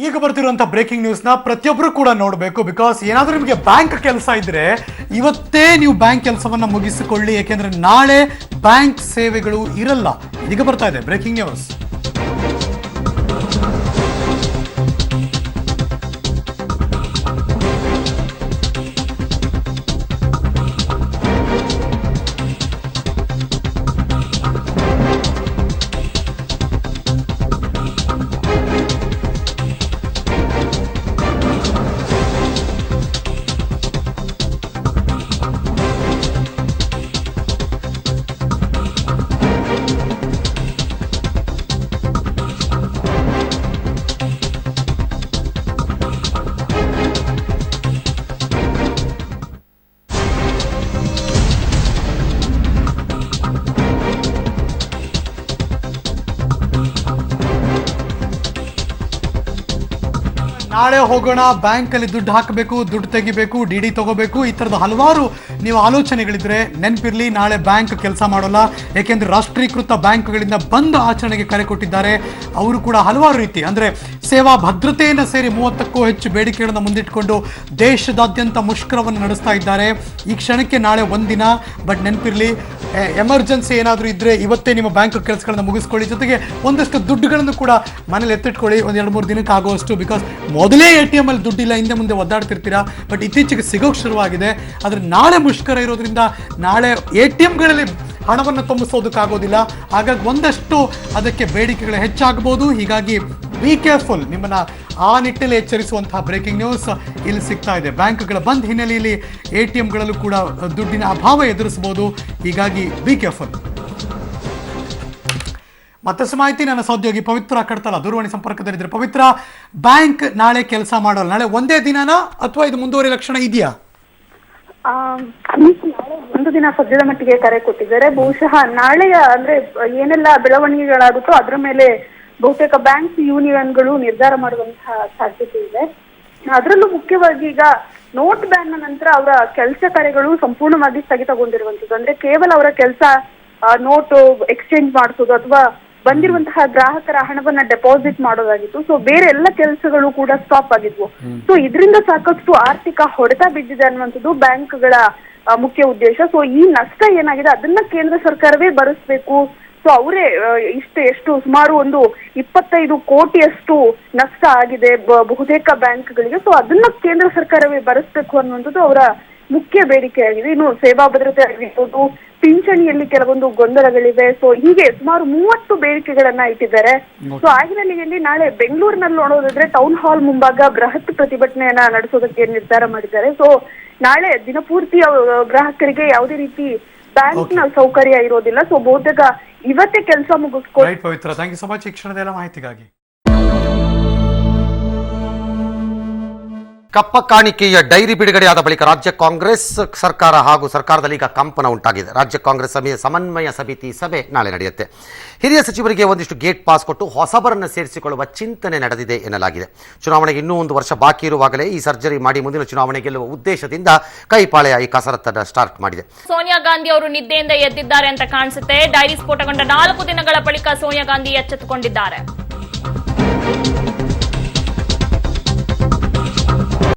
ಈಗ ಬರ್ತಿರುವಂತ breaking news ನ ಪ್ರತಿಯೊಬ್ಬರು ಕೂಡ ನೋಡಬೇಕು. ಬಿಕಾಸ್ ಏನಾದ್ರೂ ನಿಮಗೆ ಬ್ಯಾಂಕ್ ಕೆಲಸ ಇದ್ರೆ ಇವತ್ತೇ ನೀವು ಬ್ಯಾಂಕ್ ಕೆಲಸವನ್ನ ಮುಗಿಸಿಕೊಳ್ಳಿ, ಯಾಕೆಂದ್ರೆ ನಾಳೆ ಬ್ಯಾಂಕ್ ಸೇವೆಗಳು ಇರಲ್ಲ. ಈಗ ಬರ್ತಾ ಇದೆ ಬ್ರೇಕಿಂಗ್ ನ್ಯೂಸ್. ನಾಳೆ ಹೋಗೋಣ, ಬ್ಯಾಂಕಲ್ಲಿ ದುಡ್ಡು ಹಾಕಬೇಕು, ದುಡ್ಡು ತೆಗಿಬೇಕು, ಡಿ ತಗೋಬೇಕು, ಈ ಥರದ ಹಲವಾರು ನೀವು ಆಲೋಚನೆಗಳಿದ್ರೆ ನೆನಪಿರಲಿ, ನಾಳೆ ಬ್ಯಾಂಕ್ ಕೆಲಸ ಮಾಡೋಲ್ಲ. ಏಕೆಂದರೆ ರಾಷ್ಟ್ರೀಕೃತ ಬ್ಯಾಂಕ್ಗಳಿಂದ ಬಂದ್ ಆಚರಣೆಗೆ ಕರೆ ಕೊಟ್ಟಿದ್ದಾರೆ. ಅವರು ಕೂಡ ಹಲವಾರು ರೀತಿ ಅಂದರೆ ಸೇವಾ ಭದ್ರತೆಯನ್ನು ಸೇರಿ 30ಕ್ಕೂ ಹೆಚ್ಚು ಬೇಡಿಕೆಗಳನ್ನು ಮುಂದಿಟ್ಟುಕೊಂಡು ದೇಶದಾದ್ಯಂತ ಮುಷ್ಕರವನ್ನು ನಡೆಸ್ತಾ ಇದ್ದಾರೆ. ಈ ಕ್ಷಣಕ್ಕೆ ನಾಳೆ ಒಂದಿನ, ಬಟ್ ನೆನಪಿರಲಿ, ಎಮರ್ಜೆನ್ಸಿ ಏನಾದರೂ ಇದ್ದರೆ ಇವತ್ತೇ ನಿಮ್ಮ ಬ್ಯಾಂಕ್ ಕೆಲಸಗಳನ್ನು ಮುಗಿಸ್ಕೊಳ್ಳಿ. ಜೊತೆಗೆ ಒಂದಷ್ಟು ದುಡ್ಡುಗಳನ್ನು ಕೂಡ ಮನೇಲಿ ಎತ್ತಿಟ್ಕೊಳ್ಳಿ, ಒಂದು 2-3 ದಿನಕ್ಕೆ ಆಗುವಷ್ಟು. ಬಿಕಾಸ್ ಮೊದಲೇ ATM ಅಲ್ಲಿ ದುಡ್ಡಿಲ್ಲ, ಹಿಂದೆ ಮುಂದೆ ಒದ್ದಾಡ್ತಿರ್ತೀರಾ, ಬಟ್ ಇತ್ತೀಚೆಗೆ ಸಿಗೋಕ್ಕೆ ಶುರುವಾಗಿದೆ. ಆದರೆ ನಾಳೆ ಮುಷ್ಕರ ಇರೋದ್ರಿಂದ ನಾಳೆ ATMಗಳಲ್ಲಿ ಹಣವನ್ನು ತುಂಬಿಸೋದಕ್ಕಾಗೋದಿಲ್ಲ. ಹಾಗಾಗಿ ಒಂದಷ್ಟು ಅದಕ್ಕೆ ಬೇಡಿಕೆಗಳು ಹೆಚ್ಚಾಗಬಹುದು. ಹೀಗಾಗಿ ಬಿ ಕೇರ್ಫುಲ್, ನಿಮ್ಮನ್ನ ಆ ನಿಟ್ಟಿನಲ್ಲಿ ಎಚ್ಚರಿಸುವಂತಹ ಬ್ರೇಕಿಂಗ್ ನ್ಯೂಸ್ ಇಲ್ಲಿ ಸಿಗ್ತಾ ಇದೆ. ಬ್ಯಾಂಕ್ಗಳ ಬಂದ್ ಹಿನ್ನೆಲೆಯಲ್ಲಿ ATMಗಳಲ್ಲೂ ಕೂಡ ದುಡ್ಡಿನ ಅಭಾವ ಎದುರಿಸಬಹುದು. ಹೀಗಾಗಿ ಬಿ ಕೇರ್ಫುಲ್. ಮತ್ತಷ್ಟು ಮಾಹಿತಿ ನನ್ನ ಸಹೋದ್ಯೋಗಿ ಪವಿತ್ರ ಕಡ್ತಲ ದೂರವಾಣಿ ಸಂಪರ್ಕದಲ್ಲಿದ್ದರೆ. ಪವಿತ್ರ, ಬ್ಯಾಂಕ್ ನಾಳೆ ಕೆಲಸ ಮಾಡೋಲ್ಲ, ನಾಳೆ ಒಂದೇ ದಿನನಾ ಅಥವಾ ಇದು ಮುಂದುವರಿ ಲಕ್ಷಣ ಇದೆಯಾ? ನಾಳೆ ಒಂದು ದಿನ ಸದ್ಯದ ಮಟ್ಟಿಗೆ ಕರೆ ಕೊಟ್ಟಿದ್ದಾರೆ. ಬಹುಶಃ ನಾಳೆಯ ಅಂದ್ರೆ ಏನೆಲ್ಲ ಬೆಳವಣಿಗೆಗಳಾಗುತ್ತೋ ಅದ್ರ ಮೇಲೆ ಬಹುತೇಕ ಬ್ಯಾಂಕ್ ಯೂನಿಯನ್ಗಳು ನಿರ್ಧಾರ ಮಾಡುವಂತಹ ಸಾಧ್ಯತೆ ಇದೆ. ಅದರಲ್ಲೂ ಮುಖ್ಯವಾಗಿ ಈಗ ನೋಟ್ ಬ್ಯಾನ್ ನಂತರ ಅವರ ಕೆಲಸ ಕಾರ್ಯಗಳು ಸಂಪೂರ್ಣವಾಗಿ ಸ್ಥಗಿತಗೊಂಡಿರುವಂತದ್ದು. ಅಂದ್ರೆ ಕೇವಲ ಅವರ ಕೆಲಸ ನೋಟ್ ಎಕ್ಸ್ಚೇಂಜ್ ಮಾಡಿಸೋದು ಅಥವಾ ಬಂದಿರುವಂತಹ ಗ್ರಾಹಕರ ಹಣವನ್ನ ಡೆಪಾಸಿಟ್ ಮಾಡೋದಾಗಿತ್ತು. ಸೊ ಬೇರೆ ಎಲ್ಲ ಕೆಲಸಗಳು ಕೂಡ ಸ್ಟಾಪ್ ಆಗಿದ್ವು. ಸೊ ಇದರಿಂದ ಸಾಕಷ್ಟು ಆರ್ಥಿಕ ಹೊಡೆತ ಬಿದ್ದಿದೆ ಅನ್ನುವಂಥದ್ದು ಬ್ಯಾಂಕ್ಗಳ ಮುಖ್ಯ ಉದ್ದೇಶ. ಸೊ ಈ ನಷ್ಟ ಏನಾಗಿದೆ ಅದನ್ನ ಕೇಂದ್ರ ಸರ್ಕಾರವೇ ಭರಿಸಬೇಕು. ಸೊ ಅವರೇ ಎಷ್ಟು ಸುಮಾರು ಒಂದು 25 ಕೋಟಿಯಷ್ಟು ನಷ್ಟ ಆಗಿದೆ ಬಹುತೇಕ ಬ್ಯಾಂಕ್ಗಳಿಗೆ. ಸೊ ಅದನ್ನ ಕೇಂದ್ರ ಸರ್ಕಾರವೇ ಭರಿಸಬೇಕು ಅನ್ನುವಂಥದ್ದು ಅವರ ಮುಖ್ಯ ಬೇಡಿಕೆ ಆಗಿದೆ. ಇನ್ನು ಸೇವಾ ಭದ್ರತೆ ಆಗಿರ್ಬೋದು, ಪಿಂಚಣಿಯಲ್ಲಿ ಕೆಲವೊಂದು ಗೊಂದಲಗಳಿವೆ. ಸೊ ಹೀಗೆ ಸುಮಾರು 30 ಬೇಡಿಕೆಗಳನ್ನ ಇಟ್ಟಿದ್ದಾರೆ. ಸೊ ಆ ಹಿನ್ನೆಲೆಯಲ್ಲಿ ನಾಳೆ ಬೆಂಗಳೂರಿನಲ್ಲಿ ನೋಡೋದಾದ್ರೆ ಟೌನ್ ಹಾಲ್ ಮುಂಭಾಗ ಬೃಹತ್ ಪ್ರತಿಭಟನೆಯನ್ನ ನಡೆಸೋದಕ್ಕೆ ನಿರ್ಧಾರ ಮಾಡಿದ್ದಾರೆ. ಸೊ ನಾಳೆ ದಿನಪೂರ್ತಿ ಗ್ರಾಹಕರಿಗೆ ಯಾವುದೇ ರೀತಿ ಬ್ಯಾಂಕ್ನ ಸೌಕರ್ಯ ಇರೋದಿಲ್ಲ. ಸೊ ಬಹುತೇಕ ಇವತ್ತೇ ಕೆಲಸ ಮುಗಿಸ್ಕೊಂಡು. ಪವಿತ್ರ, ಥ್ಯಾಂಕ್ ಯು ಸೊ ಮಚ್ ಈ ಕ್ಷಣದ ಎಲ್ಲ ಮಾಹಿತಿಗಾಗಿ. ಕಪ್ಪ ಕಾಣಿಕೆಯ ಡೈರಿ ಬಿಡುಗಡೆಯಾದ ಬಳಿಕ ರಾಜ್ಯ ಕಾಂಗ್ರೆಸ್ ಸರ್ಕಾರ ಹಾಗೂ ಸರ್ಕಾರದಲ್ಲಿ ಈಗ ಕಂಪನ ಉಂಟಾಗಿದೆ. ರಾಜ್ಯ ಕಾಂಗ್ರೆಸ್ ಸಮನ್ವಯ ಸಮಿತಿ ಸಭೆ ನಾಳೆ ನಡೆಯುತ್ತೆ. ಹಿರಿಯ ಸಚಿವರಿಗೆ ಒಂದಿಷ್ಟು ಗೇಟ್ ಪಾಸ್ ಕೊಟ್ಟು ಹೊಸಬರನ್ನು ಸೇರಿಸಿಕೊಳ್ಳುವ ಚಿಂತನೆ ನಡೆದಿದೆ ಎನ್ನಲಾಗಿದೆ. ಚುನಾವಣೆಗೆ ಇನ್ನೂ 1 ವರ್ಷ ಬಾಕಿ ಇರುವಾಗಲೇ ಈ ಸರ್ಜರಿ ಮಾಡಿ ಮುಂದಿನ ಚುನಾವಣೆ ಗೆಲ್ಲುವ ಉದ್ದೇಶದಿಂದ ಕೈಪಾಳೆಯ ಈ ಕಸರತ್ತನ್ನು ಸ್ಟಾರ್ಟ್ ಮಾಡಿದೆ. ಸೋನಿಯಾ ಗಾಂಧಿ ಅವರು ನಿದ್ದೆಯಿಂದ ಎದ್ದಿದ್ದಾರೆ ಅಂತ ಕಾಣಿಸುತ್ತೆ. ಡೈರಿ ಸ್ಫೋಟಗೊಂಡ 4 ದಿನಗಳ ಬಳಿಕ ಸೋನಿಯಾ ಗಾಂಧಿ ಎಚ್ಚೆತ್ತುಕೊಂಡಿದ್ದಾರೆ.